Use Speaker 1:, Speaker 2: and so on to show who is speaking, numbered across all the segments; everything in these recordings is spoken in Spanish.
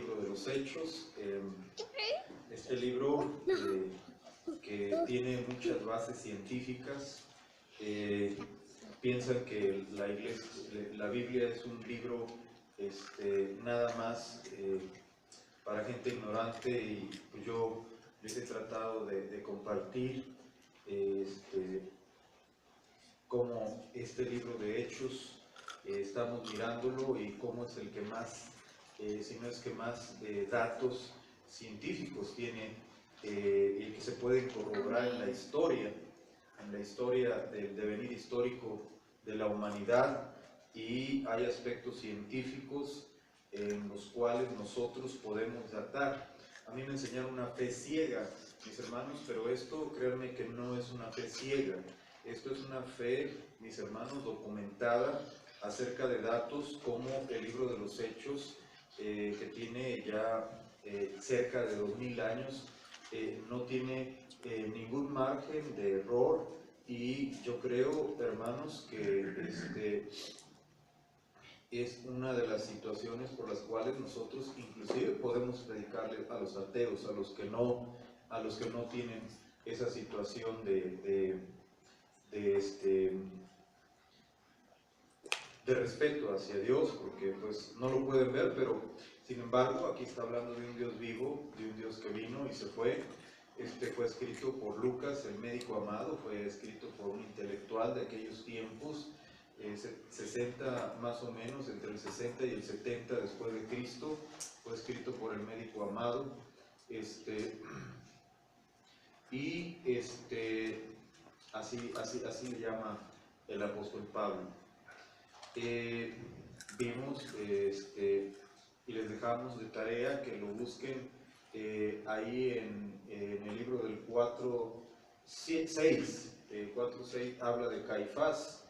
Speaker 1: libro de los Hechos. Este libro que tiene muchas bases científicas. Piensan que la Biblia es un libro nada más para gente ignorante, y pues yo les he tratado de compartir cómo este libro de Hechos estamos mirándolo y cómo es el que más, si no es que más, datos científicos tiene, y que se pueden corroborar en la historia del devenir histórico de la humanidad, y hay aspectos científicos en los cuales nosotros podemos datar. A mí me enseñaron una fe ciega, mis hermanos, pero esto, créanme que no es una fe ciega. Esto es una fe, mis hermanos, documentada acerca de datos como el libro de los Hechos, que tiene ya cerca de 2000 años, no tiene ningún margen de error, y yo creo, hermanos, que es una de las situaciones por las cuales nosotros inclusive podemos predicarle a los ateos, a los que no tienen esa situación de respeto hacia Dios, porque pues no lo pueden ver, pero sin embargo aquí está hablando de un Dios vivo, de un Dios que vino y se fue. Fue escrito por Lucas, el médico amado, fue escrito por un intelectual de aquellos tiempos, 60 más o menos, entre el 60 y el 70 después de Cristo, fue escrito por el médico amado, así le llama el apóstol Pablo. Vimos y les dejamos de tarea que lo busquen ahí en el libro del 4.6. 4.6 habla de Caifás.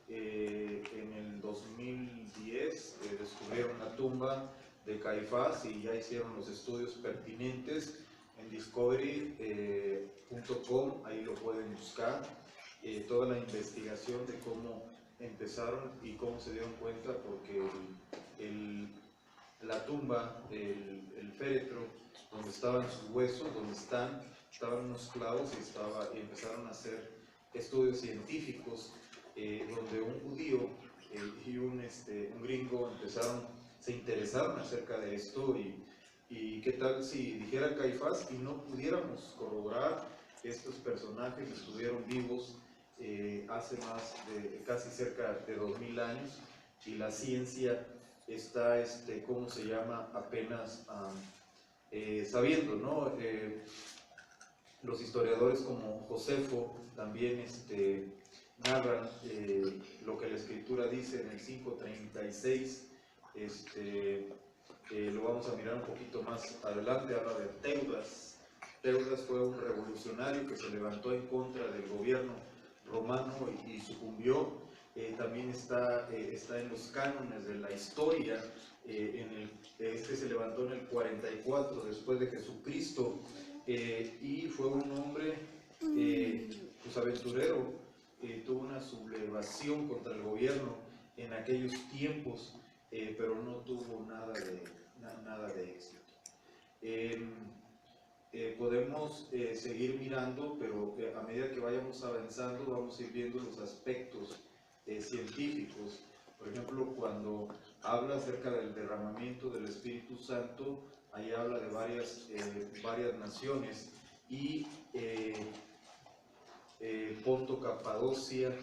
Speaker 1: En el 2010 descubrieron la tumba de Caifás y ya hicieron los estudios pertinentes en discovery.com, ahí lo pueden buscar, toda la investigación de cómo empezaron y cómo se dieron cuenta, porque la tumba, el féretro donde estaban sus huesos, donde estaban unos clavos, y empezaron a hacer estudios científicos, donde un judío y un gringo se interesaron acerca de esto, y qué tal si dijera Caifás y no pudiéramos corroborar que estos personajes estuvieron vivos hace casi cerca de 2000 años, y la ciencia está, ¿cómo se llama?, apenas sabiendo, ¿no? Los historiadores como Josefo también narran lo que la Escritura dice en el 5:36, lo vamos a mirar un poquito más adelante, habla de Teudas. Teudas fue un revolucionario que se levantó en contra del gobierno romano y sucumbió. También está en los cánones de la historia. Se levantó en el 44 después de Jesucristo, y fue un hombre pues aventurero, tuvo una sublevación contra el gobierno en aquellos tiempos, pero no tuvo nada de éxito. Podemos seguir mirando, pero a medida que vayamos avanzando vamos a ir viendo los aspectos científicos. Por ejemplo, cuando habla acerca del derramamiento del Espíritu Santo, ahí habla de varias naciones, y Ponto, Capadocia,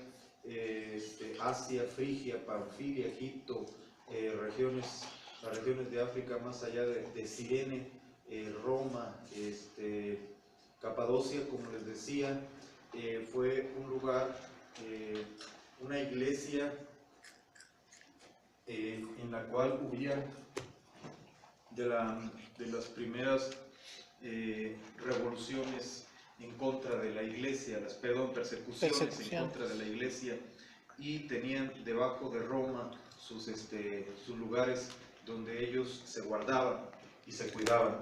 Speaker 1: Asia, Frigia, Panfilia, Egipto, las regiones de África más allá de Cirene, Roma, Capadocia, como les decía, fue un lugar, una iglesia en la cual hubieron de las primeras revoluciones en contra de la iglesia, persecuciones en contra de la iglesia, y tenían debajo de Roma sus lugares donde ellos se guardaban y se cuidaban.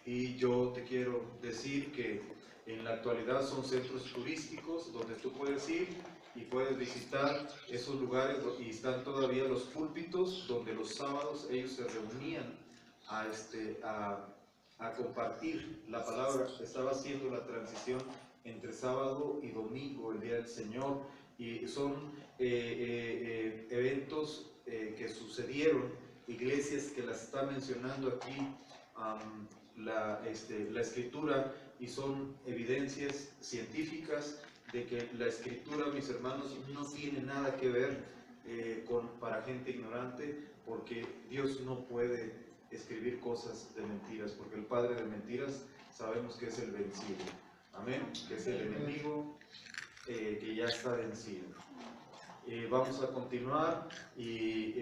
Speaker 1: Y yo te quiero decir que en la actualidad son centros turísticos donde tú puedes ir y puedes visitar esos lugares, y están todavía los púlpitos donde los sábados ellos se reunían a compartir la palabra. Estaba haciendo la transición entre sábado y domingo, el día del Señor, y son eventos que sucedieron, iglesias que las está mencionando aquí la escritura, y son evidencias científicas de que la escritura, mis hermanos, no tiene nada que ver para gente ignorante, porque Dios no puede escribir cosas de mentiras, porque el padre de mentiras sabemos que es el vencido, amén, que es el enemigo que ya está vencido. Vamos a continuar y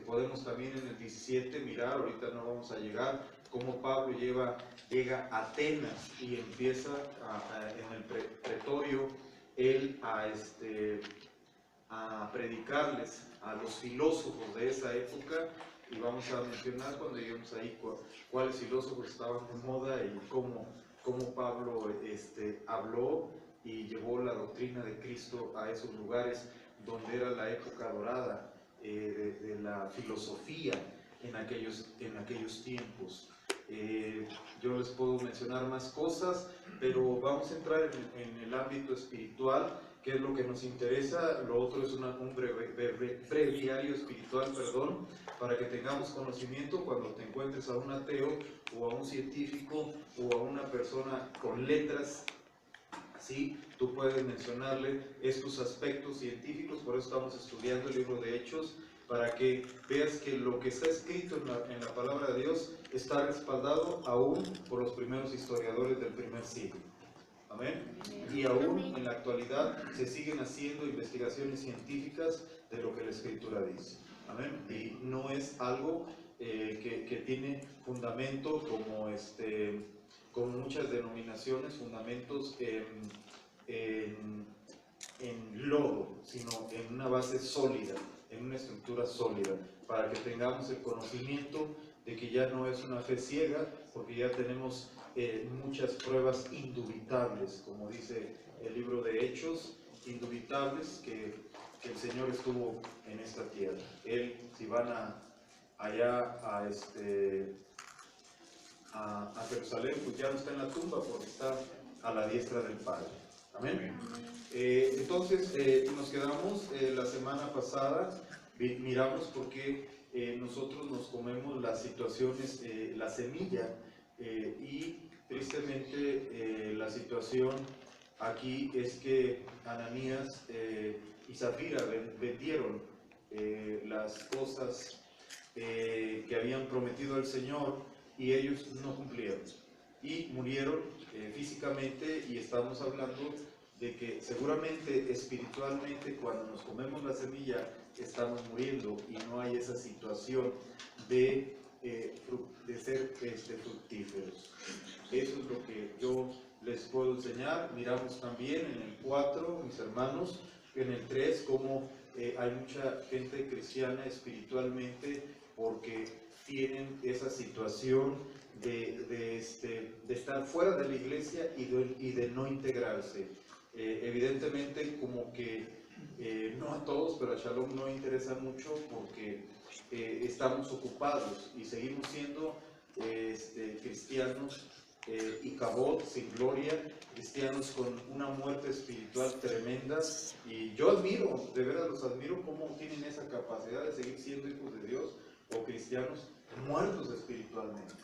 Speaker 1: podemos también en el 17 mirar, ahorita no vamos a llegar, cómo Pablo llega a Atenas y empieza en el pretorio él a predicarles a los filósofos de esa época, y vamos a mencionar cuando lleguemos ahí cuáles filósofos estaban de moda y cómo Pablo habló y llevó la doctrina de Cristo a esos lugares donde era la época dorada de la filosofía en aquellos tiempos. Yo les puedo mencionar más cosas, pero vamos a entrar en el ámbito espiritual, que es lo que nos interesa. Lo otro es un breviario espiritual, para que tengamos conocimiento cuando te encuentres a un ateo o a un científico o a una persona con letras. ¿Sí? Tú puedes mencionarle estos aspectos científicos. Por eso estamos estudiando el libro de Hechos, para que veas que lo que está escrito en la palabra de Dios está respaldado aún por los primeros historiadores del primer siglo. Amén. Y aún en la actualidad se siguen haciendo investigaciones científicas de lo que la Escritura dice. Amén. Y no es algo que tiene fundamento como muchas denominaciones, fundamentos en lodo, sino en una base sólida, en una estructura sólida, para que tengamos el conocimiento de que ya no es una fe ciega, porque ya tenemos muchas pruebas indubitables, como dice el libro de Hechos, indubitables que el Señor estuvo en esta tierra. Él, si van allá a Jerusalén, pues ya no está en la tumba, porque está a la diestra del Padre. Amén. Entonces nos quedamos la semana pasada, miramos por qué nosotros nos comemos las situaciones, la semilla, y tristemente la situación aquí es que Ananías y Zafira vendieron las cosas que habían prometido al Señor, y ellos no cumplieron y murieron físicamente. Y estamos hablando de que seguramente espiritualmente, cuando nos comemos la semilla, estamos muriendo, y no hay esa situación de ser fructíferos. Eso es lo que yo les puedo enseñar. Miramos también en el 4, mis hermanos, en el 3, cómo hay mucha gente cristiana espiritualmente, porque tienen esa situación de estar fuera de la iglesia y de no integrarse. Evidentemente, como que no a todos, pero a Shalom no interesa mucho, porque estamos ocupados y seguimos siendo cristianos y cabot, sin gloria, cristianos con una muerte espiritual tremenda. Y yo admiro, de veras los admiro, cómo tienen esa capacidad de seguir siendo hijos de Dios o cristianos muertos espiritualmente.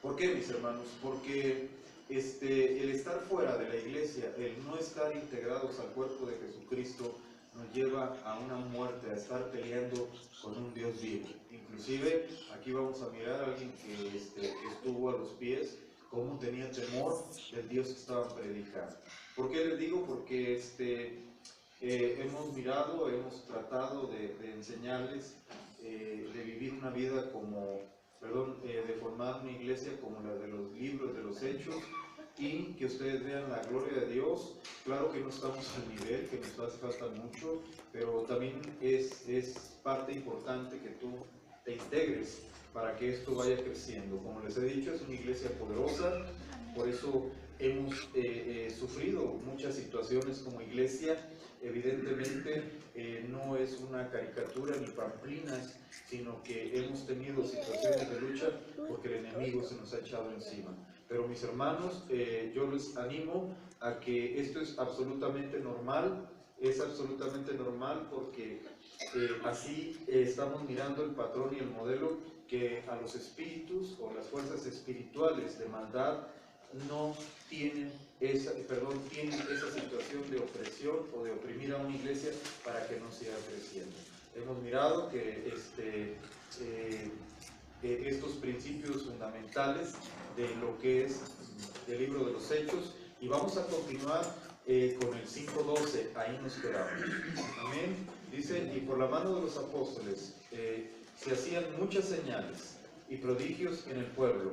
Speaker 1: ¿Por qué, mis hermanos? Porque el estar fuera de la iglesia, el no estar integrados al cuerpo de Jesucristo, nos lleva a una muerte, a estar peleando con un Dios vivo. Inclusive, aquí vamos a mirar a alguien que estuvo a los pies, cómo tenía temor del Dios que estaban predicando. ¿Por qué les digo? Porque hemos mirado, hemos tratado de enseñarles, de vivir una vida de formar una iglesia como la de los libros, de los Hechos, y que ustedes vean la gloria de Dios. Claro que no estamos al nivel, que nos hace falta mucho, pero también es parte importante que tú te integres para que esto vaya creciendo. Como les he dicho, es una iglesia poderosa, por eso hemos sufrido muchas situaciones como iglesia. Evidentemente no es una caricatura ni pamplinas, sino que hemos tenido situaciones porque el enemigo se nos ha echado encima. Pero mis hermanos, yo les animo a que esto es absolutamente normal porque así estamos mirando el patrón y el modelo que a los espíritus o las fuerzas espirituales de maldad no tienen tienen esa situación de opresión o de oprimir a una iglesia para que no siga creciendo. Hemos mirado que estos principios fundamentales de lo que es el libro de los Hechos, y vamos a continuar con el 5:12, ahí nos quedamos. Amén. Dice, y por la mano de los apóstoles se hacían muchas señales y prodigios en el pueblo,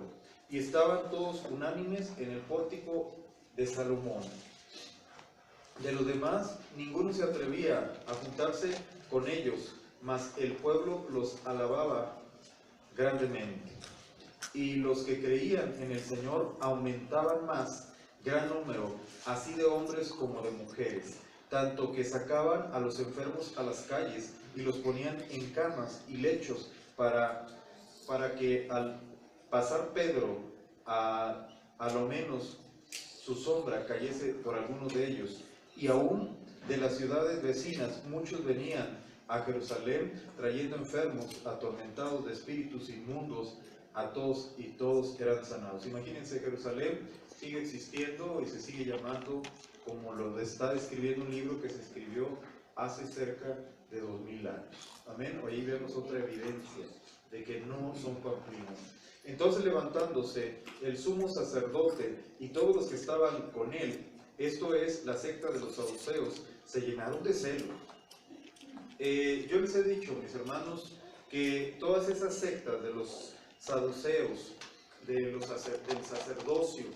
Speaker 1: y estaban todos unánimes en el pórtico de Salomón. De los demás, ninguno se atrevía a juntarse con ellos, mas el pueblo los alababa grandemente. Y los que creían en el Señor aumentaban más, gran número, así de hombres como de mujeres, tanto que sacaban a los enfermos a las calles y los ponían en camas y lechos para que al pasar Pedro a lo menos su sombra cayese por algunos de ellos. Y aún de las ciudades vecinas muchos venían a Jerusalén trayendo enfermos, atormentados de espíritus inmundos, y todos eran sanados. Imagínense, Jerusalén sigue existiendo y se sigue llamando como lo está describiendo un libro que se escribió hace cerca de 2000 años. Amén. Ahí vemos otra evidencia de que no son pamplinos. Entonces, levantándose el sumo sacerdote y todos los que estaban con él, esto es la secta de los saduceos, se llenaron de celo. Yo les he dicho, mis hermanos, que todas esas sectas de los saduceos, del sacerdocio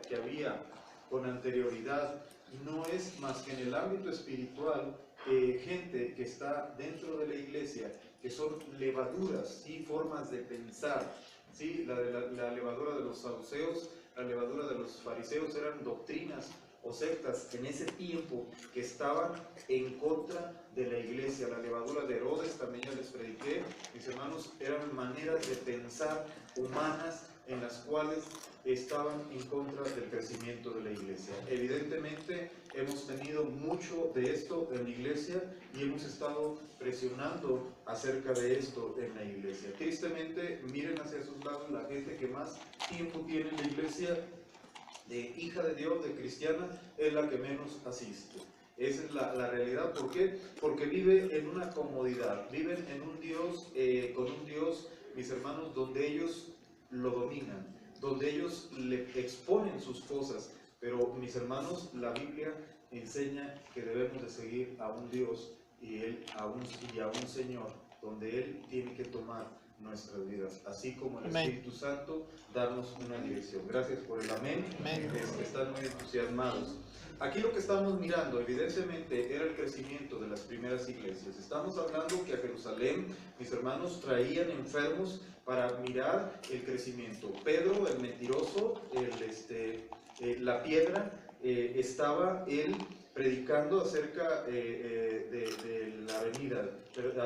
Speaker 1: que había con anterioridad, no es más que en el ámbito espiritual, gente que está dentro de la iglesia, que son levaduras, ¿sí? Formas de pensar, ¿sí? La levadura de los saduceos, la levadura de los fariseos eran doctrinas o sectas en ese tiempo que estaban en contra de la iglesia. La levadura de Herodes, también ya les prediqué, mis hermanos, eran maneras de pensar humanas en las cuales estaban en contra del crecimiento de la iglesia. Evidentemente hemos tenido mucho de esto en la iglesia y hemos estado presionando acerca de esto en la iglesia. Tristemente, miren hacia sus lados la gente que más tiempo tiene en la iglesia, de hija de Dios, de cristiana, es la que menos asiste. Esa es la realidad. ¿Por qué? Porque vive en una comodidad, viven en un Dios, con un Dios, mis hermanos, donde ellos lo dominan, donde ellos le exponen sus cosas. Pero, mis hermanos, la Biblia enseña que debemos de seguir a un Dios y a un Señor, donde Él tiene que tomar nuestras vidas, así como el
Speaker 2: Amén.
Speaker 1: Espíritu Santo darnos una dirección. Gracias por el amén.
Speaker 2: Amén.
Speaker 1: Están muy entusiasmados. Aquí lo que estamos mirando, evidentemente, era el crecimiento de las primeras iglesias. Estamos hablando que a Jerusalén, mis hermanos, traían enfermos para mirar el crecimiento. Pedro, el mentiroso, la piedra, estaba él predicando acerca de la venida,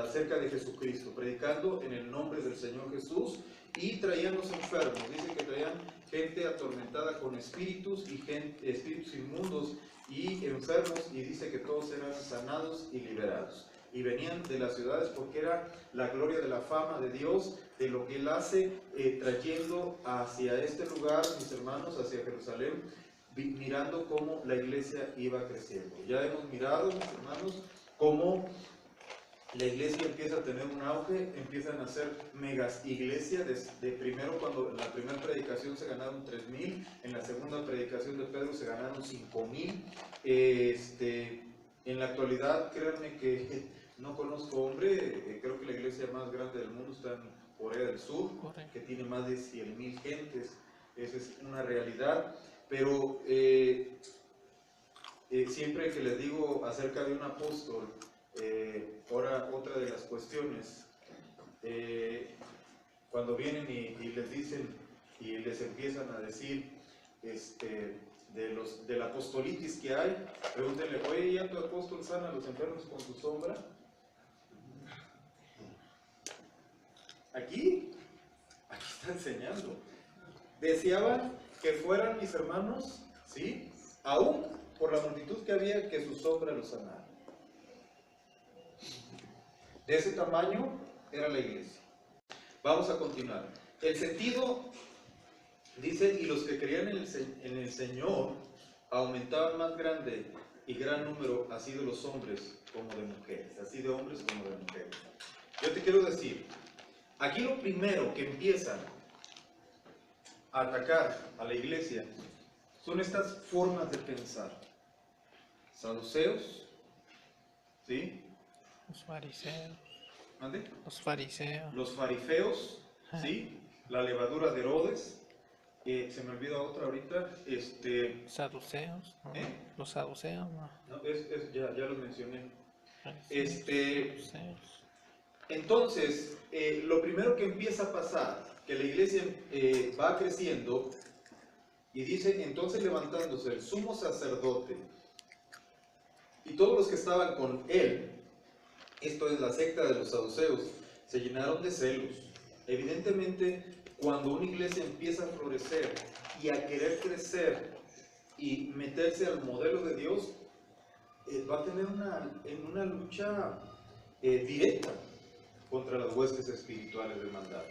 Speaker 1: acerca de Jesucristo, predicando en el nombre del Señor Jesús, y traían los enfermos. Dice que traían gente atormentada con espíritus y espíritus inmundos y enfermos, y dice que todos eran sanados y liberados. Y venían de las ciudades porque era la gloria de la fama de Dios, de lo que Él hace, trayendo hacia este lugar, mis hermanos, hacia Jerusalén, mirando cómo la iglesia iba creciendo. Ya hemos mirado, mis hermanos, cómo la iglesia empieza a tener un auge, empiezan a hacer megas iglesias. De primero, cuando en la primera predicación se ganaron 3,000, en la segunda predicación de Pedro se ganaron 5,000. En la actualidad, créanme que no conozco hombre, creo que la iglesia más grande del mundo está en Corea del Sur, que tiene más de 100,000 gentes. Esa es una realidad. Pero siempre que les digo acerca de un apóstol, ahora otra de las cuestiones, cuando vienen y les dicen y les empiezan a decir de la apostolitis que hay, pregúntenle, oye, ¿ya tu apóstol sana a los enfermos con su sombra? Aquí está enseñando. Deseaban que fueran mis hermanos, ¿sí? Aún por la multitud que había, que su sombra los sanara. De ese tamaño era la iglesia. Vamos a continuar. El sentido dice, y los que creían en el Señor aumentaban más grande y gran número, así de los hombres como de mujeres, así de hombres como de mujeres. Yo te quiero decir, aquí lo primero que empiezan a atacar a la iglesia son estas formas de pensar. Saduceos, ¿sí?
Speaker 2: Los fariseos.
Speaker 1: ¿Mande?
Speaker 2: Los fariseos.
Speaker 1: Los fariseos, ¿sí? La levadura de Herodes. Se me olvida otra ahorita.
Speaker 2: Saduceos. ¿No?
Speaker 1: ¿Eh?
Speaker 2: Los saduceos, ¿no?
Speaker 1: No, ya los mencioné.
Speaker 2: Saduceos.
Speaker 1: Entonces, lo primero que empieza a pasar, que la iglesia va creciendo, y dice, entonces levantándose el sumo sacerdote y todos los que estaban con él, esto es la secta de los saduceos, se llenaron de celos. Evidentemente, cuando una iglesia empieza a florecer y a querer crecer y meterse al modelo de Dios, va a tener una lucha directa contra las huestes espirituales de maldad.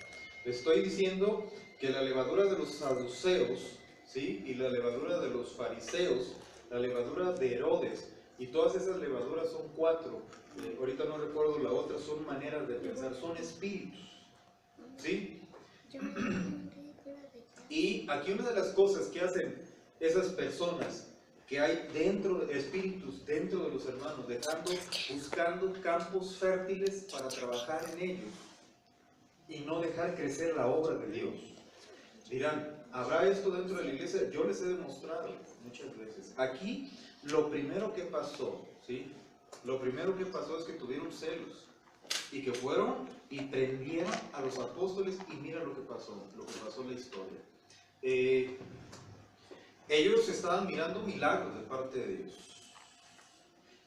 Speaker 1: Les estoy diciendo que la levadura de los saduceos, ¿sí? Y la levadura de los fariseos, la levadura de Herodes, y todas esas levaduras son 4. Ahorita no recuerdo la otra, son maneras de pensar, son espíritus, ¿sí? Y aquí una de las cosas que hacen esas personas, que hay dentro, espíritus dentro de los hermanos, buscando campos fértiles para trabajar en ellos y no dejar crecer la obra de Dios. Dirán, ¿habrá esto dentro de la iglesia? Yo les he demostrado muchas veces. Aquí lo primero que pasó, ¿sí? Lo primero que pasó es que tuvieron celos y que fueron y prendieron a los apóstoles, y mira lo que pasó en la historia. Ellos estaban mirando milagros de parte de Dios.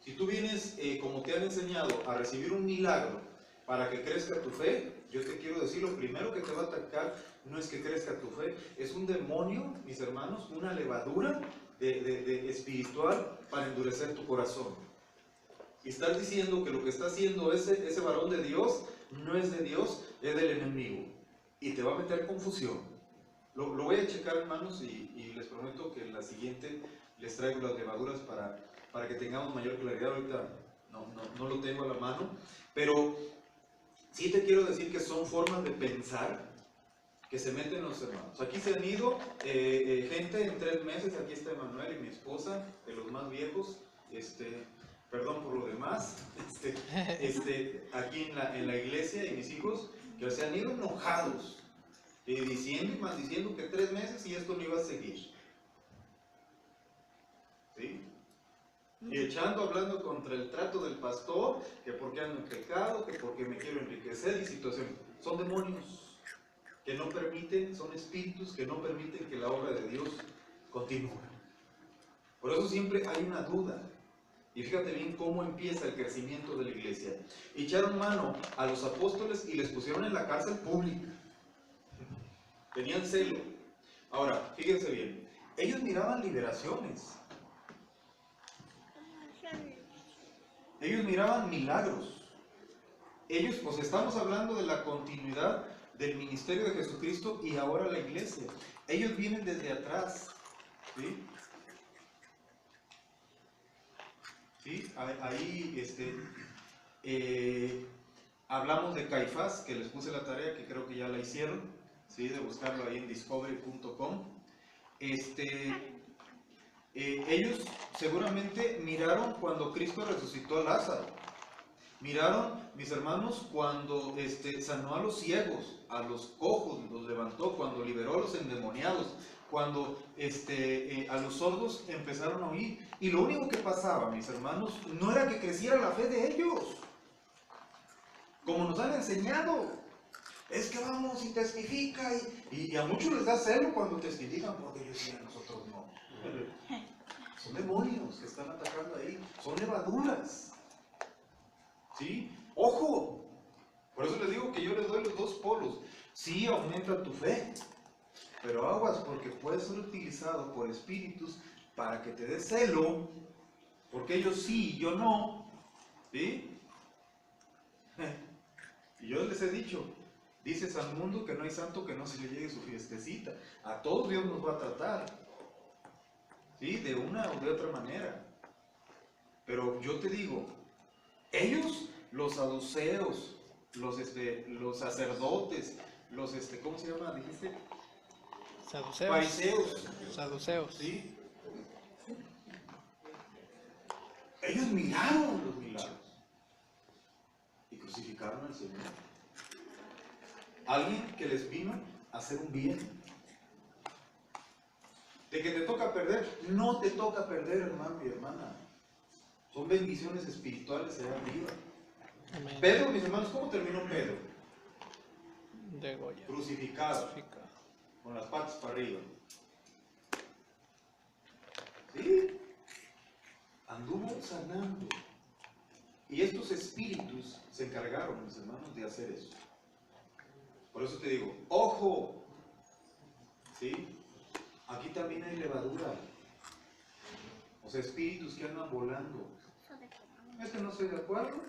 Speaker 1: Si tú vienes, como te han enseñado, a recibir un milagro para que crezca tu fe, yo te quiero decir, lo primero que te va a atacar no es que crezca tu fe, es un demonio, mis hermanos, una levadura de espiritual para endurecer tu corazón. Y estás diciendo que lo que está haciendo ese varón de Dios no es de Dios, es del enemigo. Y te va a meter confusión. Lo voy a checar, hermanos, y les prometo que en la siguiente les traigo las levaduras para que tengamos mayor claridad. Ahorita no lo tengo a la mano, pero sí te quiero decir que son formas de pensar que se meten los hermanos. Aquí se han ido gente en 3 meses. Aquí está Emanuel y mi esposa, de los más viejos. Perdón por lo demás. Aquí en la iglesia, y mis hijos, que se han ido enojados, diciendo y maldiciendo que 3 meses y esto no iba a seguir. ¿Sí? Y hablando contra el trato del pastor, que porque ando en pecado, que porque me quiero enriquecer, y situación. Son demonios que no permiten, son espíritus que no permiten que la obra de Dios continúe. Por eso siempre hay una duda. Y fíjate bien cómo empieza el crecimiento de la iglesia. Echaron mano a los apóstoles y les pusieron en la cárcel pública. Tenían celo. Ahora, fíjense bien, ellos miraban liberaciones. Ellos miraban milagros. Ellos, pues estamos hablando de la continuidad del ministerio de Jesucristo y ahora la iglesia. Ellos vienen desde atrás. ¿Sí? ¿Sí? Ahí hablamos de Caifás, que les puse la tarea, que creo que ya la hicieron, ¿sí? De buscarlo ahí en discovery.com. Ellos seguramente miraron cuando Cristo resucitó a Lázaro. Miraron, mis hermanos, cuando sanó a los ciegos, a los cojos los levantó, cuando liberó a los endemoniados, cuando a los sordos empezaron a oír. Y lo único que pasaba, mis hermanos, no era que creciera la fe de ellos, como nos han enseñado. Es que vamos y testifica, y a muchos les da celo cuando testifican, porque ellos decían, nosotros no. Son demonios que están atacando ahí, son levaduras. ¿Sí? ¡Ojo! Por eso les digo que yo les doy los 2 polos. Sí aumenta tu fe, pero aguas porque puede ser utilizado por espíritus para que te dé celo, porque ellos sí y yo no, ¿sí? Y yo les he dicho, dice San Mundo que no hay santo que no se le llegue su fiestecita. A todos Dios nos va a tratar, ¿sí? De una o de otra manera. Pero yo te digo, ellos, los saduceos, los sacerdotes, ¿cómo se llama? ¿Dijiste?
Speaker 2: Saduceos.
Speaker 1: Fariseos,
Speaker 2: Saduceos.
Speaker 1: ¿sí? Ellos miraron los milagros y crucificaron al Señor. Alguien que les vino a hacer un bien. De que te toca perder, no te toca perder, hermano y hermana. Son bendiciones espirituales allá arriba.
Speaker 2: Amén.
Speaker 1: Pedro, mis hermanos, ¿cómo terminó Pedro?
Speaker 2: Degollado.
Speaker 1: Crucificado,
Speaker 2: Crucificado.
Speaker 1: con las patas para arriba. ¿Sí? Anduvo sanando. Y estos espíritus se encargaron, mis hermanos, de hacer eso. Por eso te digo, ¡ojo! ¿Sí? Aquí también hay levadura. O sea, espíritus que andan volando. Es que no estoy de acuerdo.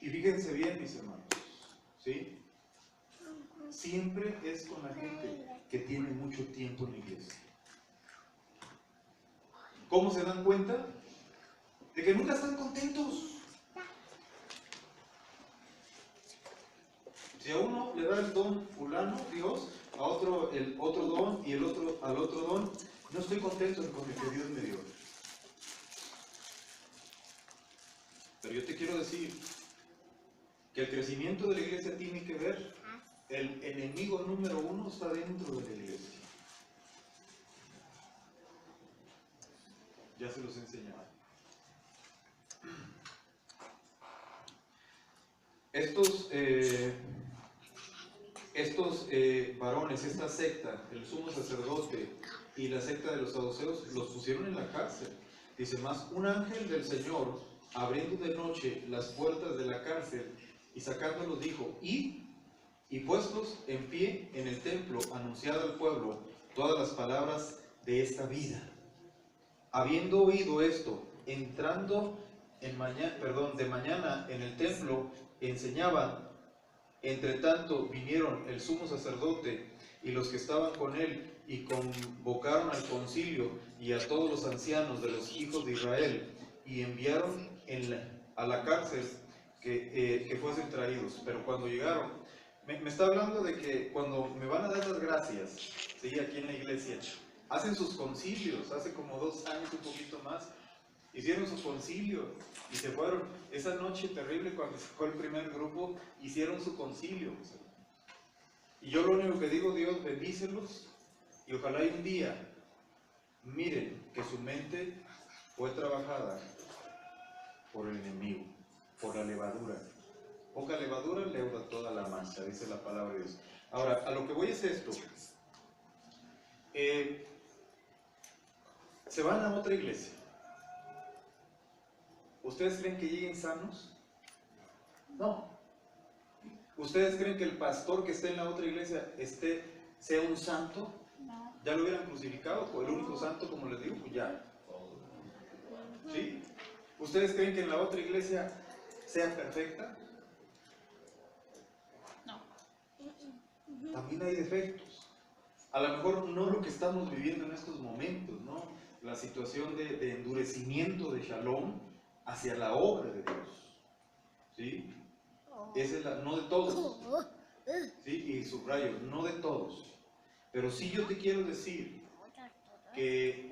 Speaker 1: Y fíjense bien, mis hermanos. ¿Sí? Siempre es con la gente que tiene mucho tiempo en la iglesia. ¿Cómo se dan cuenta? De que nunca están contentos. Si a uno le da el don fulano, Dios, a otro el otro don y el otro al otro don, no estoy contento con el que Dios me dio. Pero yo te quiero decir que el crecimiento de la iglesia tiene que ver, el enemigo número uno está dentro de la iglesia. Ya se los he enseñado. Estos varones, esta secta, el sumo sacerdote y la secta de los saduceos, los pusieron en la cárcel. Dice más, un ángel del Señor, abriendo de noche las puertas de la cárcel y sacándolos, dijo, id y puestos en pie en el templo, anunciad al pueblo todas las palabras de esta vida. Habiendo oído esto, entrando de mañana en el templo, enseñaban. Entre tanto vinieron el sumo sacerdote y los que estaban con él y convocaron al concilio y a todos los ancianos de los hijos de Israel y enviaron a la cárcel que fuesen traídos. Pero cuando llegaron, me está hablando de que cuando me van a dar las gracias, ¿sí? Aquí en la iglesia, hacen sus concilios. Hace como 2 años, un poquito más, hicieron su concilio y se fueron. Esa noche terrible, cuando se fue el primer grupo, hicieron su concilio. Y yo lo único que digo, Dios, bendícelos y ojalá y un día miren que su mente fue trabajada por el enemigo, por la levadura. Poca levadura leuda toda la masa, dice la palabra de Dios. Ahora, a lo que voy es esto. Se van a otra iglesia. ¿Ustedes creen que lleguen sanos? No. ¿Ustedes creen que el pastor que esté en la otra iglesia sea un santo?
Speaker 3: No.
Speaker 1: ¿Ya lo hubieran crucificado? ¿O el único santo, como les digo? Pues ya. ¿Sí? ¿Ustedes creen que en la otra iglesia sea perfecta?
Speaker 3: No.
Speaker 1: También hay defectos. A lo mejor no lo que estamos viviendo en estos momentos, ¿no? La situación de endurecimiento de Shalom hacia la obra de Dios. ¿Sí? Esa es no de todos. ¿Sí? Y subrayo, no de todos. Pero sí yo te quiero decir que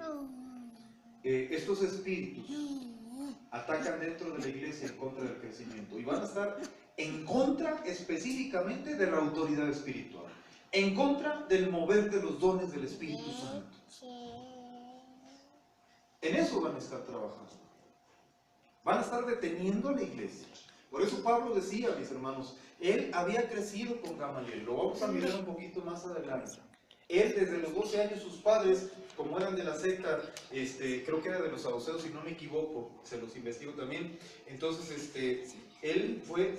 Speaker 1: estos espíritus atacan dentro de la iglesia en contra del crecimiento y van a estar en contra específicamente de la autoridad espiritual, en contra del mover de los dones del Espíritu Santo. En eso van a estar trabajando. Van a estar deteniendo a la iglesia. Por eso Pablo decía, mis hermanos, él había crecido con Gamaliel. Lo vamos a mirar un poquito más adelante. Él desde los 12 años, sus padres, como eran de la secta, creo que era de los saduceos, si no me equivoco, se los investigo también. Entonces, él fue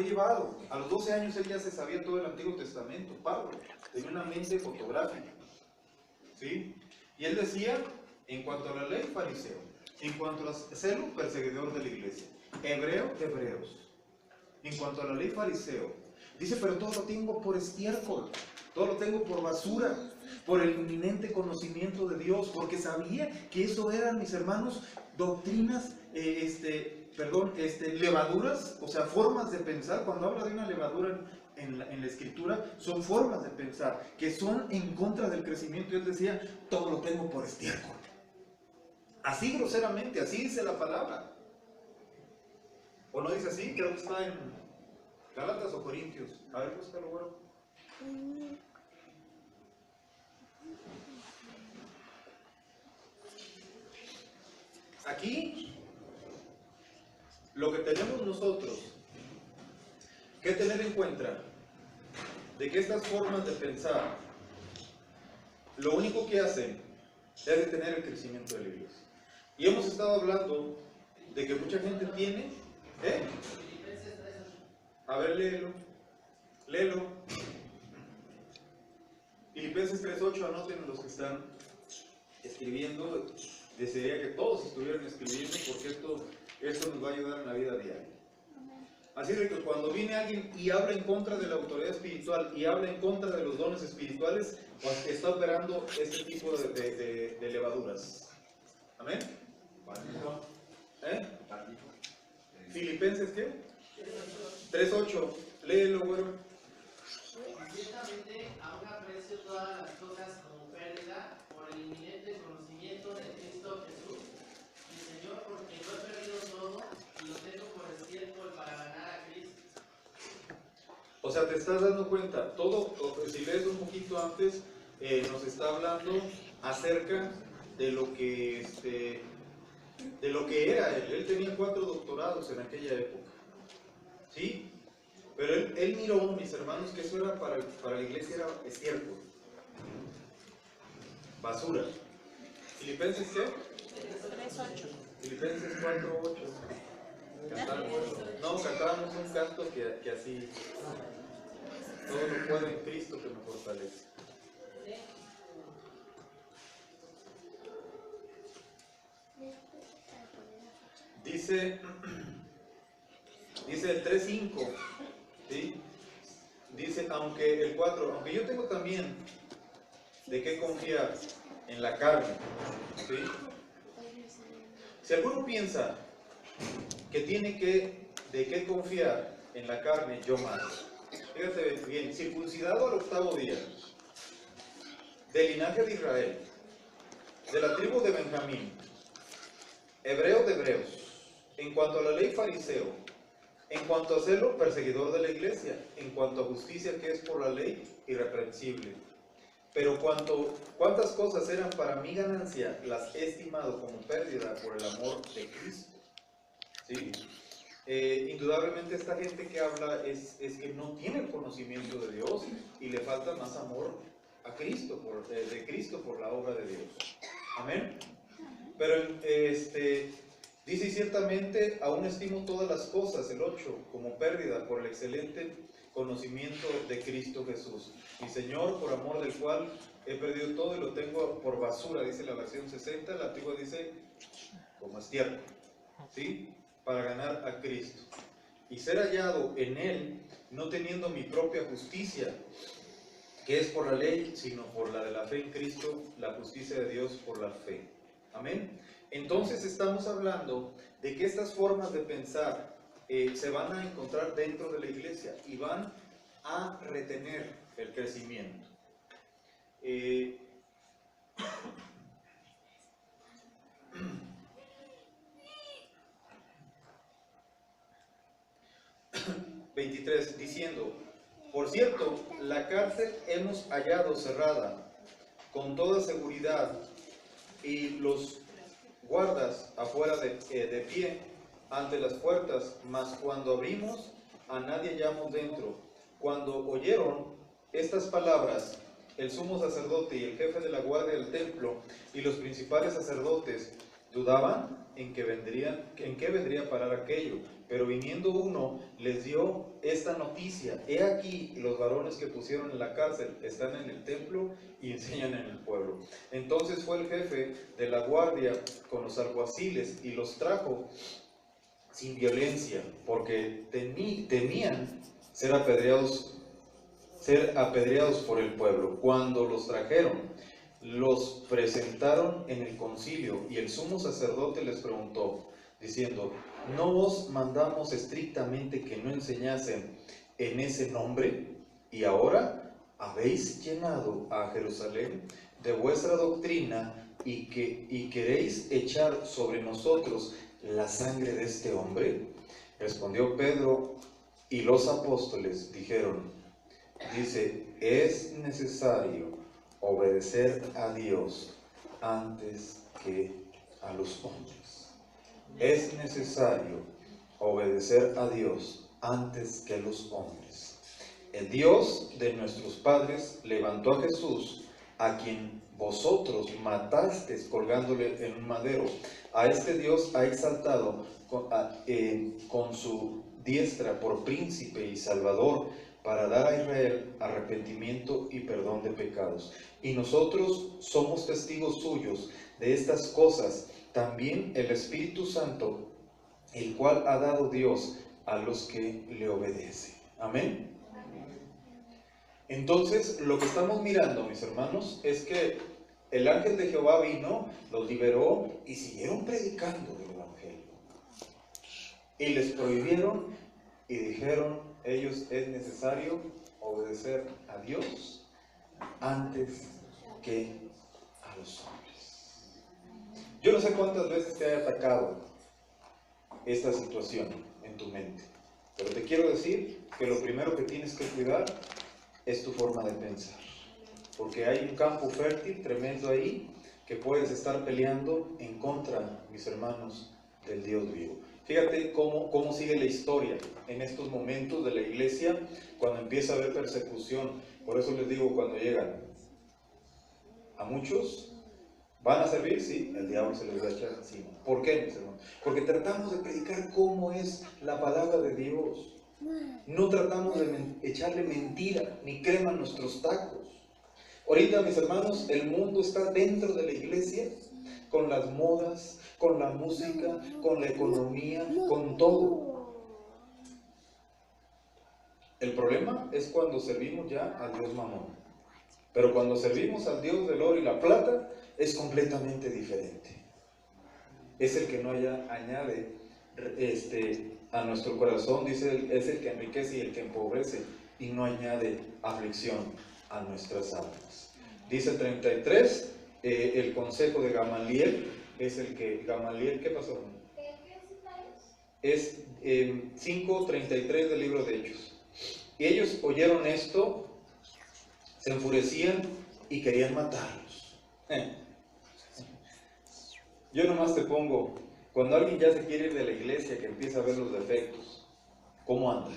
Speaker 1: llevado. A los 12 años él ya se sabía todo el Antiguo Testamento. Pablo tenía una mente fotográfica. ¿Sí? Y él decía, en cuanto a la ley, fariseo. En cuanto a celo, perseguidor de la iglesia. Hebreo, de hebreos. En cuanto a la ley, fariseo. Dice, pero todo lo tengo por estiércol. Todo lo tengo por basura. Por el inminente conocimiento de Dios. Porque sabía que eso eran, mis hermanos, doctrinas, levaduras, o sea, formas de pensar. Cuando habla de una levadura en la Escritura, son formas de pensar que son en contra del crecimiento. Y él decía, todo lo tengo por estiércol. Así groseramente, así dice la palabra. ¿O no dice así? Creo que está en Gálatas o Corintios. A ver, búscalo, bueno. Aquí, lo que tenemos nosotros que tener en cuenta, de que estas formas de pensar, lo único que hacen es detener el crecimiento de la iglesia. Y hemos estado hablando de que mucha gente tiene, a ver, léelo. Filipenses 3:8, anoten los que están escribiendo. Desearía que todos estuvieran escribiendo, porque esto nos va a ayudar en la vida diaria. Así de que cuando viene alguien y habla en contra de la autoridad espiritual y habla en contra de los dones espirituales, pues está operando este tipo de levaduras. ¿Amén? ¿Filipenses qué? 3:8. Léelo, güero.
Speaker 3: Ciertamente aún aprecio todas las cosas como pérdida por el inminente conocimiento de Cristo Jesús, mi Señor, porque lo he perdido todo y lo tengo por estiércol para ganar a Cristo.
Speaker 1: O sea, te estás dando cuenta, todo, si lees un poquito antes, nos está hablando acerca de lo que era él. Él tenía 4 doctorados en aquella época. ¿Sí? Pero él miró, mis hermanos, que eso era para la iglesia, era estiércol, basura. ¿Filipenses qué?
Speaker 4: 3:8.
Speaker 1: Filipenses 4:8. Cantábamos un canto que así, todo lo puedo en Cristo que me fortalece. Dice el 3:5, ¿sí? Dice, aunque el 4, aunque yo tengo también de qué confiar en la carne, ¿sí? Si alguno piensa que tiene de qué confiar en la carne, yo más. Fíjate bien, circuncidado al 8º día, del linaje de Israel, de la tribu de Benjamín, hebreo de hebreos, en cuanto a la ley, fariseo, en cuanto a celo, perseguidor de la iglesia, en cuanto a justicia que es por la ley, irreprensible. Pero cuántas cosas eran para mi ganancia, las he estimado como pérdida por el amor de Cristo. ¿Sí? Indudablemente esta gente que habla es que no tiene el conocimiento de Dios y le falta más amor a Cristo, de Cristo por la obra de Dios. Amén. Pero dice, ciertamente aún estimo todas las cosas, el 8, como pérdida por el excelente conocimiento de Cristo Jesús, mi Señor, por amor del cual he perdido todo y lo tengo por basura, dice la versión 60, la antigua dice como estiércol, ¿sí? Para ganar a Cristo y ser hallado en Él, no teniendo mi propia justicia, que es por la ley, sino por la de la fe en Cristo, la justicia de Dios por la fe. Amén. Entonces estamos hablando de que estas formas de pensar se van a encontrar dentro de la iglesia y van a retener el crecimiento. 23, diciendo, por cierto, la cárcel hemos hallado cerrada con toda seguridad y los guardas afuera de pie ante las puertas, mas cuando abrimos a nadie hallamos dentro. Cuando oyeron estas palabras, el sumo sacerdote y el jefe de la guardia del templo y los principales sacerdotes dudaban en qué vendría a parar aquello. Pero viniendo uno, les dio esta noticia: he aquí, los varones que pusieron en la cárcel están en el templo y enseñan en el pueblo. Entonces fue el jefe de la guardia con los alguaciles y los trajo sin violencia, porque temían ser apedreados por el pueblo. Cuando los trajeron, los presentaron en el concilio, y el sumo sacerdote les preguntó, diciendo: ¿no os mandamos estrictamente que no enseñasen en ese nombre? Y ahora habéis llenado a Jerusalén de vuestra doctrina, y queréis echar sobre nosotros la sangre de este hombre. Respondió Pedro, y los apóstoles dijeron: es necesario obedecer a Dios antes que a los hombres. Es necesario obedecer a Dios antes que a los hombres. El Dios de nuestros padres levantó a Jesús, a quien vosotros matasteis colgándole en un madero. A este Dios ha exaltado con su diestra por príncipe y salvador, para dar a Israel arrepentimiento y perdón de pecados. Y nosotros somos testigos suyos de estas cosas, también el Espíritu Santo, el cual ha dado Dios a los que le obedecen. Amén. Entonces, lo que estamos mirando, mis hermanos, es que el ángel de Jehová vino, los liberó y siguieron predicando el Evangelio. Y les prohibieron y dijeron ellos: es necesario obedecer a Dios antes que a los hombres. Yo no sé cuántas veces te haya atacado esta situación en tu mente, pero te quiero decir que lo primero que tienes que cuidar es tu forma de pensar, porque hay un campo fértil tremendo ahí que puedes estar peleando en contra, mis hermanos, del Dios vivo. Fíjate cómo sigue la historia en estos momentos de la iglesia cuando empieza a haber persecución. Por eso les digo, cuando llegan a muchos, ¿van a servir? Sí, el diablo se les va a echar encima. ¿Por qué, mis hermanos? Porque tratamos de predicar cómo es la palabra de Dios. No tratamos de echarle mentira ni crema a nuestros tacos. Ahorita, mis hermanos, el mundo está dentro de la iglesia con las modas, con la música, con la economía, con todo. El problema es cuando servimos ya al Dios Mamón. Pero cuando servimos al Dios del oro y la plata, es completamente diferente. Es el que no añade a nuestro corazón, dice, es el que enriquece y el que empobrece, y no añade aflicción a nuestras almas. Dice 33, el consejo de Gamaliel es el que... Gamaliel, ¿qué pasó? Es 5:33 del libro de Hechos. Y ellos oyeron esto, se enfurecían y querían matarlos. Yo nomás te pongo, cuando alguien ya se quiere ir de la iglesia, que empieza a ver los defectos, ¿cómo anda?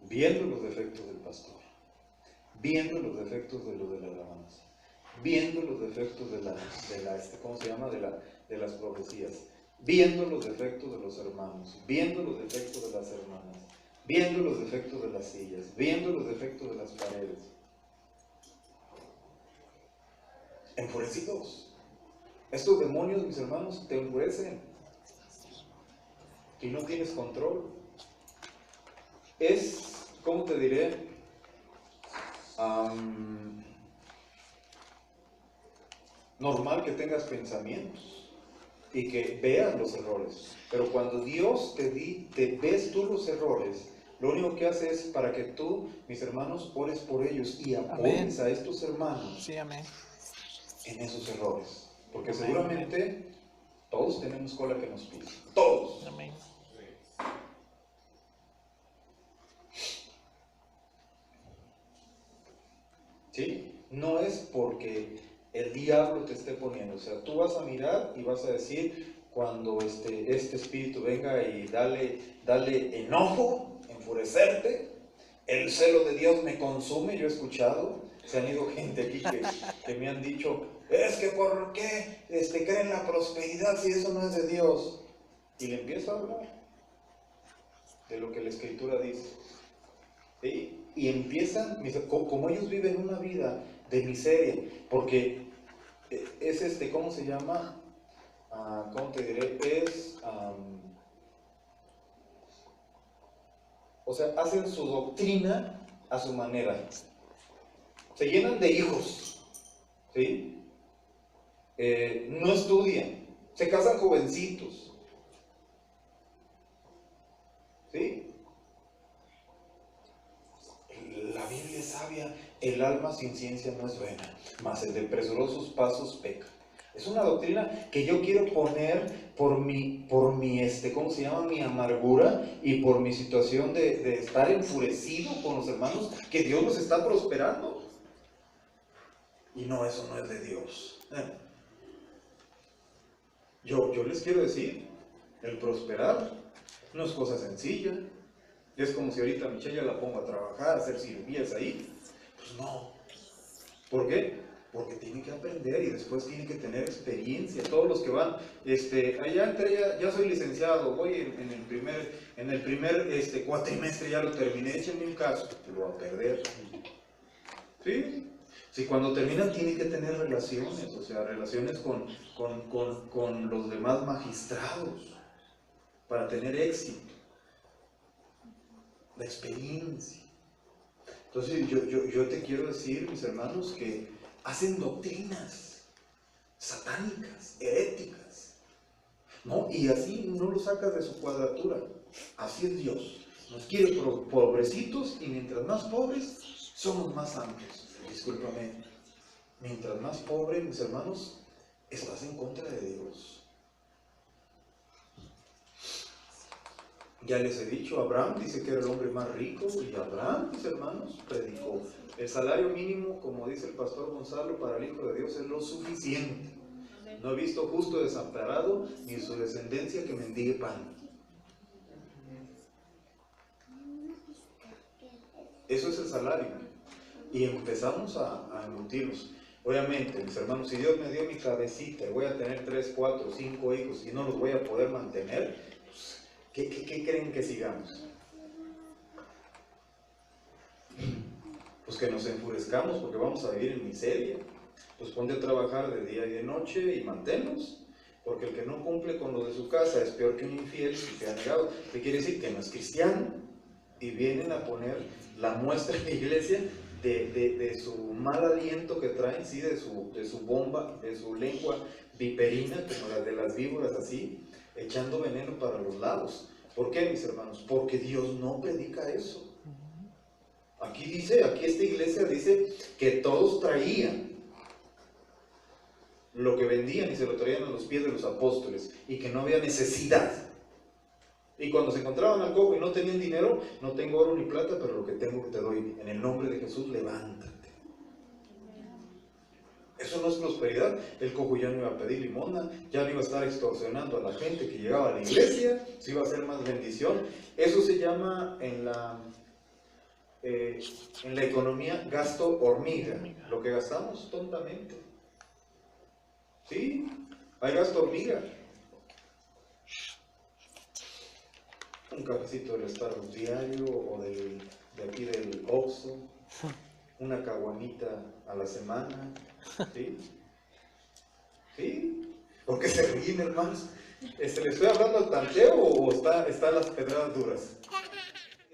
Speaker 1: Viendo los defectos del pastor, viendo los defectos de lo de la alabanza, viendo los defectos de ¿cómo se llama? De las profecías, viendo los defectos de los hermanos, viendo los defectos de las hermanas, viendo los defectos de las sillas, viendo los defectos de las paredes. Enfurecidos. Estos demonios, mis hermanos, te enfurecen y no tienes control. Es, ¿cómo te diré? Normal que tengas pensamientos y que veas los errores, pero cuando Dios te ves tú los errores, lo único que hace es para que tú, mis hermanos, ores por ellos y apoyes a estos hermanos.
Speaker 2: Sí, amén.
Speaker 1: En esos errores, porque seguramente todos tenemos cola que nos pisa, todos.
Speaker 2: Amén.
Speaker 1: ¿Sí? No es porque el diablo te esté poniendo, o sea, tú vas a mirar y vas a decir, cuando este espíritu venga y dale enojo, enfurecerte, el celo de Dios me consume. Yo he escuchado Se han ido gente aquí que me han dicho, es que ¿por qué creen la prosperidad si eso no es de Dios? Y le empiezo a hablar de lo que la Escritura dice. ¿Sí? Y empiezan, como ellos viven una vida de miseria, porque es ¿cómo se llama? ¿Cómo te diré? O sea, hacen su doctrina a su manera. Se llenan de hijos, ¿sí? No estudian, se casan jovencitos, ¿sí? La Biblia es sabia, el alma sin ciencia no es buena, mas el de presurosos pasos peca. Es una doctrina que yo quiero poner por mi ¿cómo se llama? Mi amargura y por mi situación de estar enfurecido con los hermanos, que Dios los está prosperando. Y no, eso no es de Dios. Yo les quiero decir, el prosperar no es cosa sencilla. Es como si ahorita a Michelle ya la pongo a trabajar, a hacer cirugías ahí. Pues no. ¿Por qué? Porque tiene que aprender y después tiene que tener experiencia. Todos los que van, allá entré, ya soy licenciado, voy en el primer cuatrimestre, ya lo terminé, échenme un caso, lo voy a perder. ¿Sí? Si cuando terminan tienen que tener relaciones, o sea, relaciones con los demás magistrados, para tener éxito, la experiencia. Entonces yo te quiero decir, mis hermanos, que hacen doctrinas satánicas, heréticas, ¿no? Y así no lo sacas de su cuadratura. Así es Dios. Nos quiere pobrecitos y mientras más pobres, somos más amplios. Discúlpame. Mientras más pobre, mis hermanos, estás en contra de Dios. Ya les he dicho, Abraham dice que era el hombre más rico, y Abraham, mis hermanos, predicó. El salario mínimo, como dice el pastor Gonzalo, para el Hijo de Dios es lo suficiente. No he visto justo desamparado, ni su descendencia que mendigue pan. Eso es el salario. Y empezamos a embutirnos. Obviamente, mis hermanos, si Dios me dio mi cabecita y voy a tener 3, 4, 5 hijos y no los voy a poder mantener, pues, ¿qué creen que sigamos? Pues que nos enfurezcamos porque vamos a vivir en miseria. Pues ponte a trabajar de día y de noche y manténlos. Porque el que no cumple con lo de su casa es peor que un infiel y que ha negado. ¿Qué quiere decir? Que no es cristiano. Y vienen a poner la muestra en la iglesia de su mal aliento que traen, ¿sí? de su bomba, de su lengua viperina, como la de las víboras así, echando veneno para los lados. ¿Por qué, mis hermanos? Porque Dios no predica eso. Aquí esta iglesia dice que todos traían lo que vendían y se lo traían a los pies de los apóstoles y que no había necesidad. Y cuando se encontraban al cojo y no tenían dinero, no tengo oro ni plata, pero lo que tengo te doy. En el nombre de Jesús, levántate. Eso no es prosperidad. El cojo ya no iba a pedir limosna, ya no iba a estar extorsionando a la gente que llegaba a la iglesia, se iba a hacer más bendición. Eso se llama en la economía gasto hormiga. Lo que gastamos tontamente. ¿Sí? Hay gasto hormiga. Un cafecito del Starbucks diario o de aquí del Oxxo, una caguamita a la semana, ¿sí? ¿Sí? ¿Por qué se ríen, hermanos? ¿Le estoy hablando al tanteo o están las pedradas duras?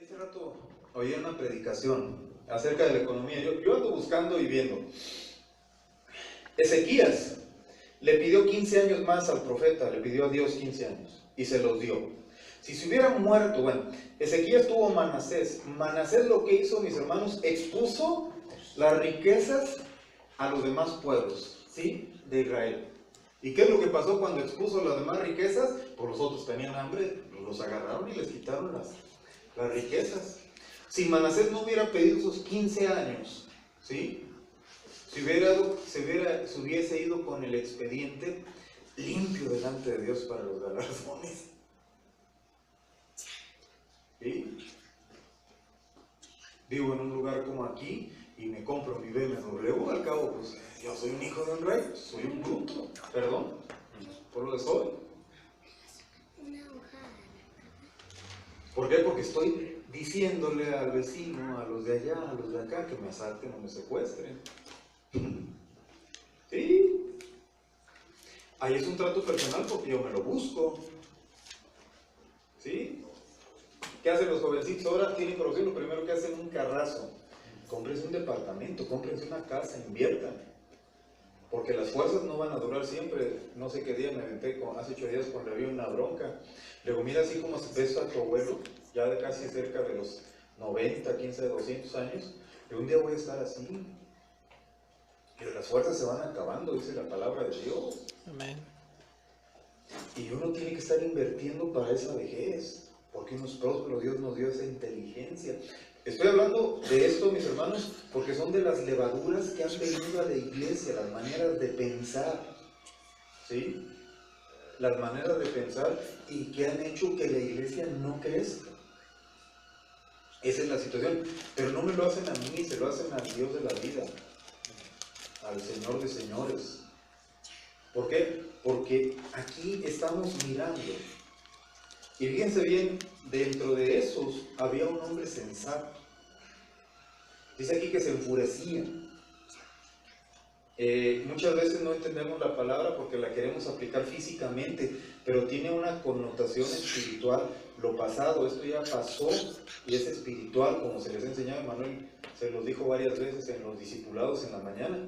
Speaker 1: Este rato oí una predicación acerca de la economía. Yo ando buscando y viendo. Ezequías le pidió 15 años más al profeta, le pidió a Dios 15 años y se los dio. Si se hubiera muerto, bueno, Ezequías tuvo Manasés. Manasés lo que hizo, mis hermanos, expuso las riquezas a los demás pueblos, ¿sí? De Israel. ¿Y qué es lo que pasó cuando expuso las demás riquezas? Pues los otros tenían hambre, los agarraron y les quitaron las riquezas. Si Manasés no hubiera pedido esos 15 años, ¿sí? Se hubiese ido con el expediente limpio delante de Dios para los galardones. ¿Sí? Vivo en un lugar como aquí y me compro mi BMW, al cabo, pues yo soy un hijo de un rey, soy un bruto, perdón, por lo que soy. ¿Por qué? Porque estoy diciéndole al vecino, a los de allá, a los de acá, que me asalten o me secuestren. ¿Sí? Ahí es un trato personal porque yo me lo busco. ¿Sí? ¿Qué hacen los jovencitos? Ahora tienen corrupción, lo primero que hacen es un carrazo. Cómprense un departamento, cómprense una casa, inviertan. Porque las fuerzas no van a durar siempre. No sé qué día me aventé, hace 8 días cuando había una bronca. Luego mira así como se ves a tu abuelo, ya de casi cerca de los 90, 15, 200 años. Y un día voy a estar así. Pero las fuerzas se van acabando, dice la palabra de Dios.
Speaker 2: Amén.
Speaker 1: Y uno tiene que estar invirtiendo para esa vejez, porque uno es próspero, Dios nos dio esa inteligencia. Estoy hablando de esto, mis hermanos, porque son de las levaduras que han venido a la iglesia, las maneras de pensar, ¿sí? Las maneras de pensar y que han hecho que la iglesia no crezca. Esa es la situación. Pero no me lo hacen a mí, se lo hacen al Dios de la vida, al Señor de señores. ¿Por qué? Porque aquí estamos mirando. Y fíjense bien, dentro de esos había un hombre sensato. Dice aquí que se enfurecía. Muchas veces no entendemos la palabra porque la queremos aplicar físicamente, pero tiene una connotación espiritual. Lo pasado, esto ya pasó y es espiritual, como se les ha enseñado. Manuel se los dijo varias veces en los discipulados en la mañana.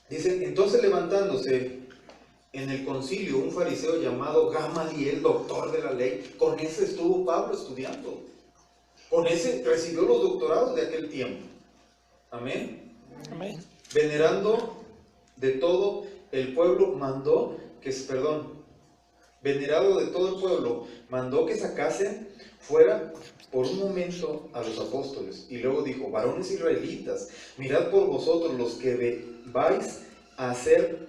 Speaker 1: Dice, entonces levantándose en el concilio un fariseo llamado Gamaliel, doctor de la ley, con ese estuvo Pablo estudiando, con ese recibió los doctorados de aquel tiempo. Amén.
Speaker 2: Amén.
Speaker 1: Venerando de todo el pueblo venerado de todo el pueblo, mandó que sacasen fuera por un momento a los apóstoles. Y luego dijo, varones israelitas, mirad por vosotros los que vais a hacer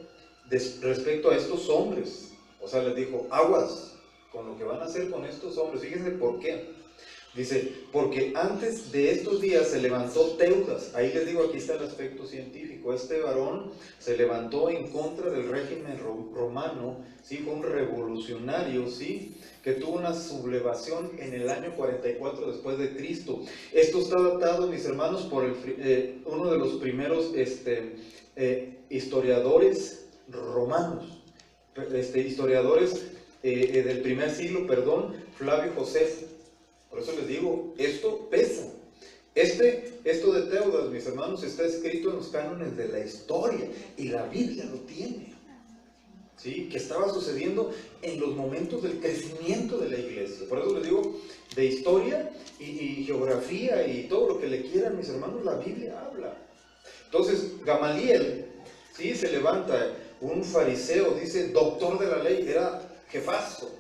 Speaker 1: respecto a estos hombres. O sea, les dijo, aguas con lo que van a hacer con estos hombres. Fíjense por qué. Dice, porque antes de estos días se levantó Teudas. Ahí les digo, aquí está el aspecto científico. Este varón se levantó en contra del régimen romano, ¿sí? Fue un revolucionario, ¿sí? Que tuvo una sublevación en el año 44 después de Cristo. Esto está datado, mis hermanos, por uno de los primeros historiadores romanos, historiadores del primer siglo, Flavio Josefo. Por eso les digo, esto pesa. Esto de Teudas, mis hermanos, está escrito en los cánones de la historia y la Biblia lo tiene, ¿sí? Que estaba sucediendo en los momentos del crecimiento de la iglesia. Por eso les digo, de historia y geografía y todo lo que le quieran, mis hermanos, la Biblia habla. Entonces, Gamaliel, ¿sí? Se levanta, un fariseo, dice, doctor de la ley, era jefazo,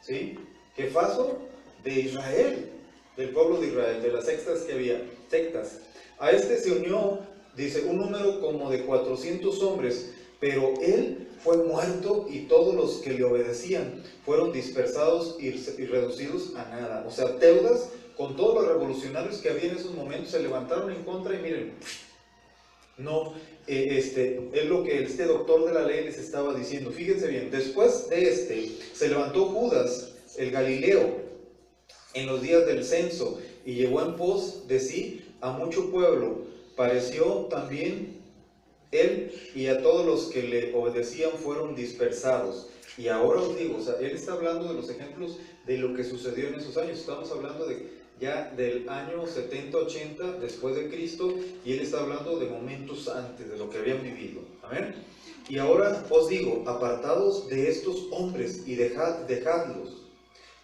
Speaker 1: ¿sí? Jefazo de Israel, del pueblo de Israel, de las sectas que había, sectas. A este se unió, dice, un número como de 400 hombres, pero él fue muerto y todos los que le obedecían fueron dispersados y reducidos a nada. O sea, Teudas, con todos los revolucionarios que había en esos momentos, se levantaron en contra y miren, no, es lo que este doctor de la ley les estaba diciendo. Fíjense bien, después de se levantó Judas, el Galileo, en los días del censo, y llevó en pos de sí a mucho pueblo. Pareció también él, y a todos los que le obedecían fueron dispersados. Y ahora os digo, o sea, él está hablando de los ejemplos de lo que sucedió en esos años. Estamos hablando ya del año 70-80 después de Cristo, y él está hablando de momentos antes de lo que habían vivido. Amén. Y ahora os digo, apartados de estos hombres y dejadlos,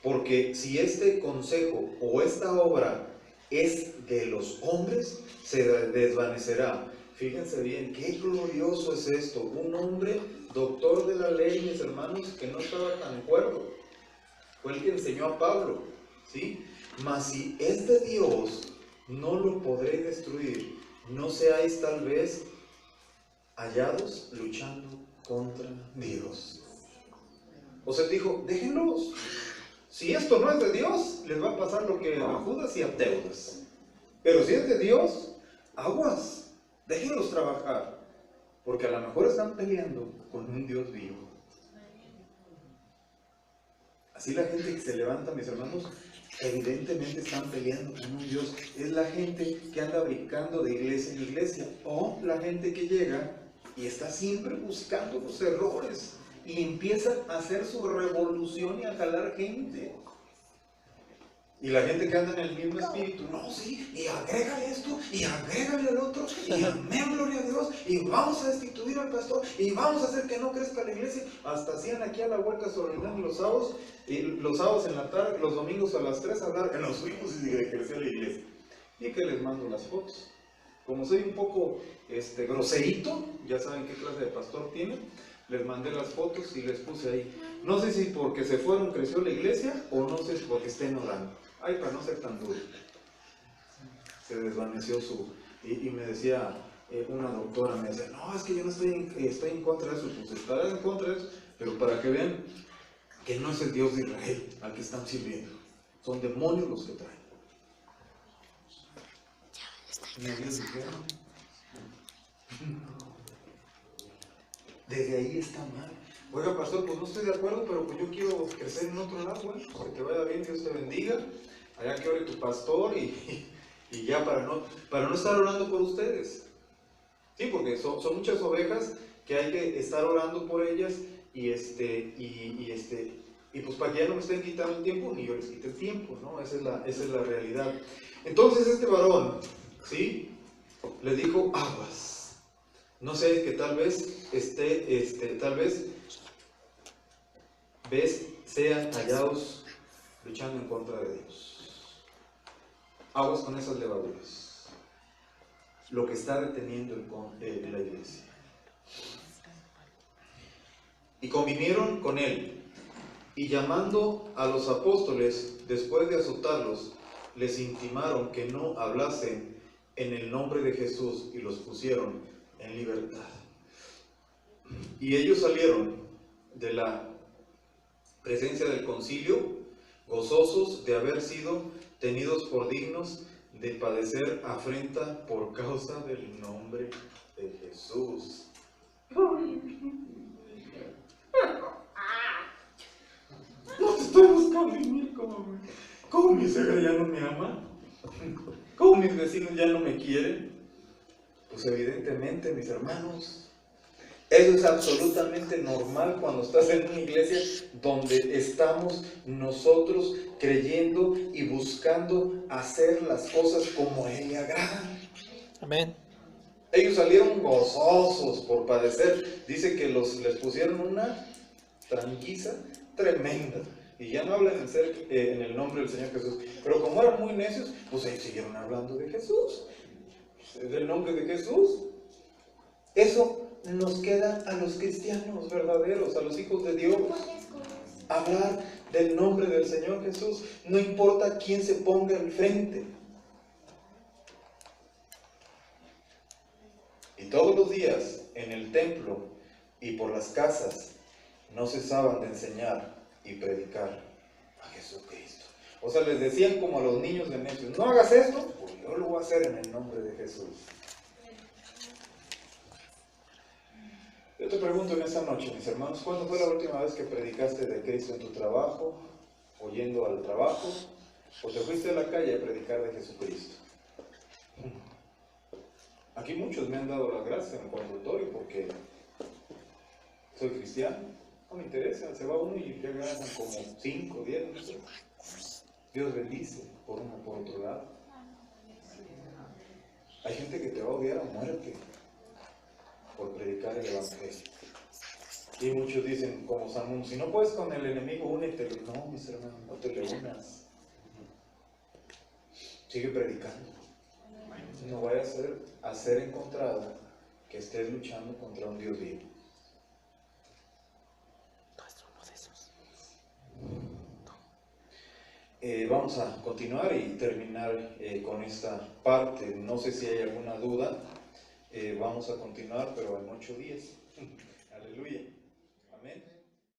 Speaker 1: porque si este consejo o esta obra es de los hombres, se desvanecerá. Fíjense bien, qué glorioso es esto. Un hombre, doctor de la ley, mis hermanos, que no estaba tan cuerdo, fue el que enseñó a Pablo, ¿sí? Mas si es de Dios, no lo podré destruir. No seáis tal vez hallados luchando contra Dios. O sea, dijo, déjenlos. Si esto no es de Dios, les va a pasar lo que a Judas y a Teudas. Pero si es de Dios, aguas, déjenlos trabajar, porque a lo mejor están peleando con un Dios vivo. Así la gente que se levanta, mis hermanos, evidentemente están peleando con un Dios. Es la gente que anda brincando de iglesia en iglesia, o la gente que llega y está siempre buscando los errores y empieza a hacer su revolución y a jalar gente. Y la gente que anda en el mismo espíritu, no, sí, y agrégale esto, y agrégale el otro, y amén, gloria a Dios, y vamos a destituir al pastor, y vamos a hacer que no crezca la iglesia. Hasta hacían aquí a la vuelta solemnidad los sábados, y los sábados en la tarde, los domingos a las 3 a hablar, que nos fuimos y que creció la iglesia. Y que les mando las fotos. Como soy un poco groserito, ya saben qué clase de pastor tiene, les mandé las fotos y les puse ahí. No sé si porque se fueron creció la iglesia, o no sé si porque estén orando. Ay, para no ser tan duro. Se desvaneció y me decía una doctora, me decía, no, es que yo no estoy en contra de eso. Pues estarás en contra de eso, pero para que vean que no es el Dios de Israel al que están sirviendo. Son demonios los que traen. Desde ahí está mal. Oiga, pastor, pues no estoy de acuerdo, pero pues yo quiero crecer en otro lado. Bueno, pues que te vaya bien, Dios te bendiga. Allá que ore tu pastor y ya para no estar orando por ustedes. Sí, porque son muchas ovejas que hay que estar orando por ellas y pues para que ya no me estén quitando el tiempo, ni yo les quite el tiempo, ¿no? Esa es la realidad. Entonces este varón, ¿sí? Le dijo aguas. No sé, que tal vez sean hallados luchando en contra de Dios. Aguas con esas levaduras. Lo que está deteniendo la iglesia. Y convinieron con él, y llamando a los apóstoles, después de azotarlos, les intimaron que no hablasen en el nombre de Jesús, y los pusieron en libertad. Y ellos salieron de la presencia del concilio, gozosos de haber sido tenidos por dignos de padecer afrenta por causa del nombre de Jesús. No te estoy buscando en mí, ¿cómo mi suegra ya no me ama? ¿Cómo mis vecinos ya no me quieren? Pues evidentemente, mis hermanos, eso es absolutamente normal cuando estás en una iglesia donde estamos nosotros creyendo y buscando hacer las cosas como a Él le agradan.
Speaker 2: Amén.
Speaker 1: Ellos salieron gozosos por padecer. Dice que les pusieron una tranquiza tremenda. Y ya no hablan en el nombre del Señor Jesús. Pero como eran muy necios, pues ellos siguieron hablando de Jesús. Del nombre de Jesús. Eso nos queda a los cristianos verdaderos, a los hijos de Dios. Hablar del nombre del Señor Jesús. No importa quién se ponga al frente. Y todos los días en el templo y por las casas no cesaban de enseñar y predicar a Jesucristo. O sea, les decían como a los niños de necios, no hagas esto, pues yo lo voy a hacer en el nombre de Jesús. Yo te pregunto en esta noche, mis hermanos, ¿cuándo fue la última vez que predicaste de Cristo en tu trabajo, o yendo al trabajo, o te fuiste a la calle a predicar de Jesucristo? Aquí muchos me han dado las gracias en el consultorio porque soy cristiano. No me interesa, se va uno y ya ganan como 5, 10, no sé. Dios bendice por uno por otro lado. Hay gente que te va a odiar a muerte por predicar el evangelio. Y muchos dicen, como Samuel, si no puedes con el enemigo, únete. No, mis hermanos, no te le unas. Sigue predicando. No vaya a ser encontrado que estés luchando contra un Dios vivo. Vamos a continuar y terminar con esta parte. No sé si hay alguna duda. Vamos a continuar, pero en 8 días.